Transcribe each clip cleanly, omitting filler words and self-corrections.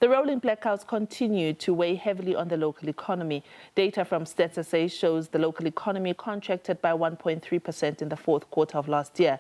The rolling blackouts continue to weigh heavily on the local economy. Data from Statistician shows the local economy contracted by 1.3% in the fourth quarter of last year.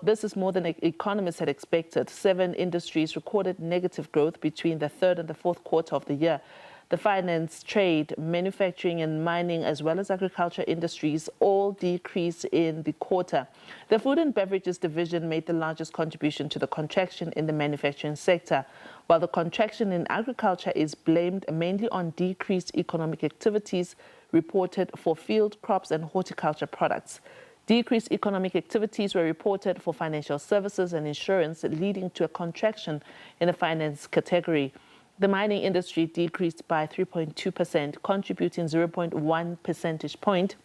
This is more than economists had expected. 7 industries recorded negative growth between the third and the fourth quarter of the year. The finance, trade, manufacturing and mining, as well as agriculture industries, all decreased in the quarter. The food and beverages division made the largest contribution to the contraction in the manufacturing sector, while the contraction in agriculture is blamed mainly on decreased economic activities reported for field crops and horticulture products. Decreased economic activities were reported for financial services and insurance, leading to a contraction in the finance category. The mining industry decreased by 3.2%, contributing 0.1 percentage point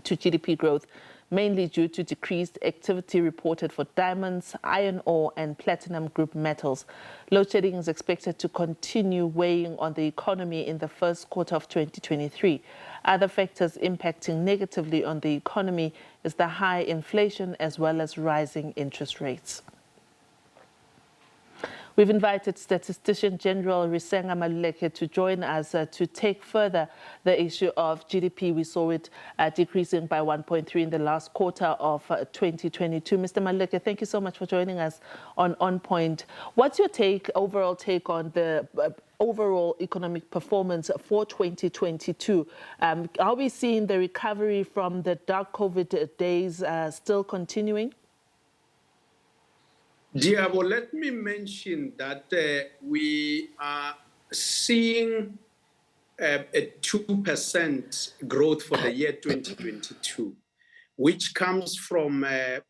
to GDP growth, mainly due to decreased activity reported for diamonds, iron ore and platinum group metals. Load shedding is expected to continue weighing on the economy in the first quarter of 2023. Other factors impacting negatively on the economy is the high inflation as well as rising interest rates. We've invited Statistician General Risenga Maluleke to join us to take further the issue of GDP. We saw it decreasing by 1.3 in the last quarter of 2022. Mr. Maluleke, thank you so much for joining us on Point. What's your overall take on the overall economic performance for 2022? Are we seeing the recovery from the dark COVID days still continuing? Dear, well, let me mention that we are seeing a 2% growth for the year 2022, which comes from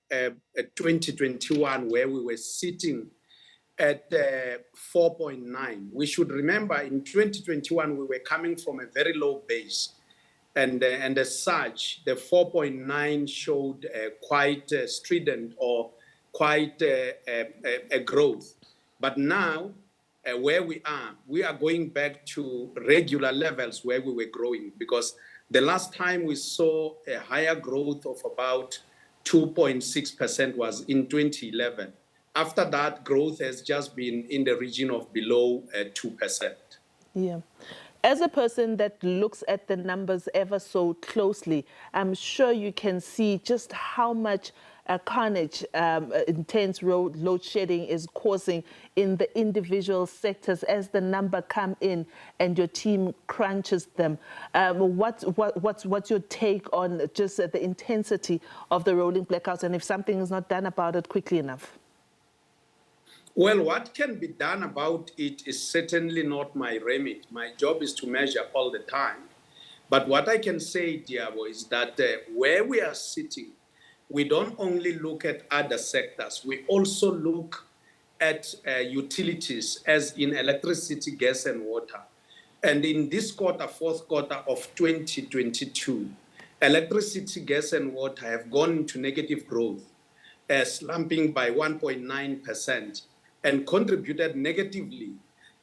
2021, where we were sitting at 4.9. We should remember in 2021, we were coming from a very low base. And as such, the 4.9 showed quite strident or quite a growth. But now, where we are going back to regular levels where we were growing, because the last time we saw a higher growth of about 2.6% was in 2011. After that, growth has just been in the region of below 2%. Yeah. As a person that looks at the numbers ever so closely, I'm sure you can see just how much carnage, intense load shedding is causing in the individual sectors as the number come in and your team crunches them. What's your take on just the intensity of the rolling blackouts, and if something is not done about it quickly enough? Well, what can be done about it is certainly not my remit. My job is to measure all the time. But what I can say, Diabo, is that where we are sitting, we don't only look at other sectors, we also look at utilities, as in electricity, gas, and water. And in this quarter, fourth quarter of 2022, electricity, gas, and water have gone into negative growth, slumping by 1.9%, and contributed negatively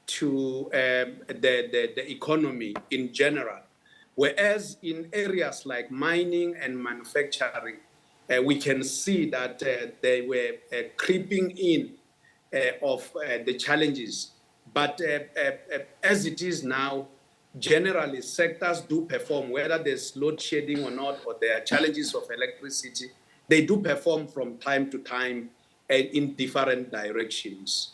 to the economy in general. Whereas in areas like mining and manufacturing, we can see that they were creeping in of the challenges. But as it is now, generally sectors do perform, whether there's load shedding or not, or there are challenges of electricity, they do perform from time to time in different directions.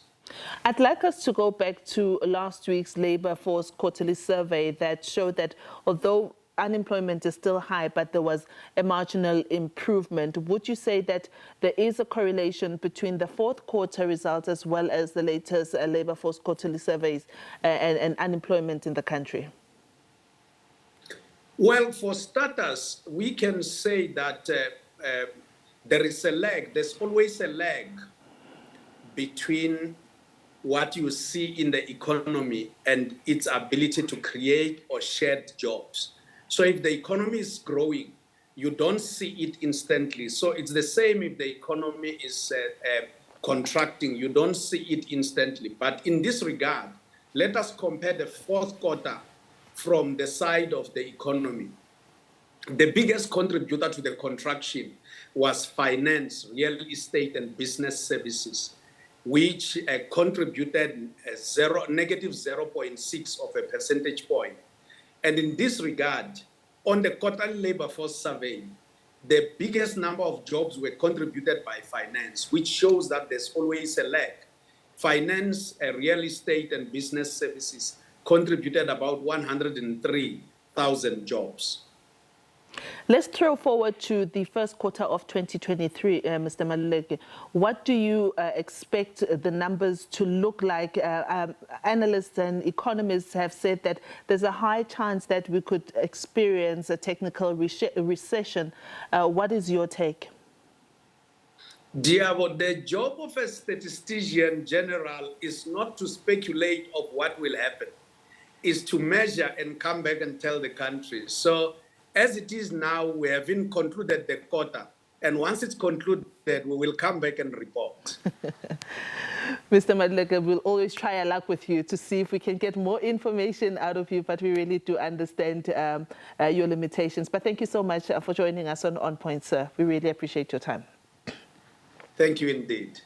I'd like us to go back to last week's Labour Force quarterly survey that showed that although unemployment is still high, but there was a marginal improvement. Would you say that there is a correlation between the fourth quarter results as well as the latest Labour Force quarterly surveys and unemployment in the country? Well, for starters, we can say that there is a lag. There's always a lag between what you see in the economy and its ability to create or shed jobs. So if the economy is growing, you don't see it instantly. So it's the same if the economy is contracting, you don't see it instantly. But in this regard, let us compare the fourth quarter from the side of the economy. The biggest contributor to the contraction was finance, real estate, and business services. which contributed negative 0.6 of a percentage point. And in this regard, on the quarterly labor force survey, the biggest number of jobs were contributed by finance, which shows that there's always a lag. Finance, real estate, and business services contributed about 103,000 jobs. Let's throw forward to the first quarter of 2023, Mr. Maluleke. What do you expect the numbers to look like? Analysts and economists have said that there's a high chance that we could experience a technical recession. What is your take? Diabo, the job of a statistician general is not to speculate of what will happen, is to measure and come back and tell the country. So as it is now, we haven't concluded the quarter. And once it's concluded, we will come back and report. Mr. Maluleke, we'll always try our luck with you to see if we can get more information out of you, but we really do understand your limitations. But thank you so much for joining us on Point, sir. We really appreciate your time. Thank you indeed.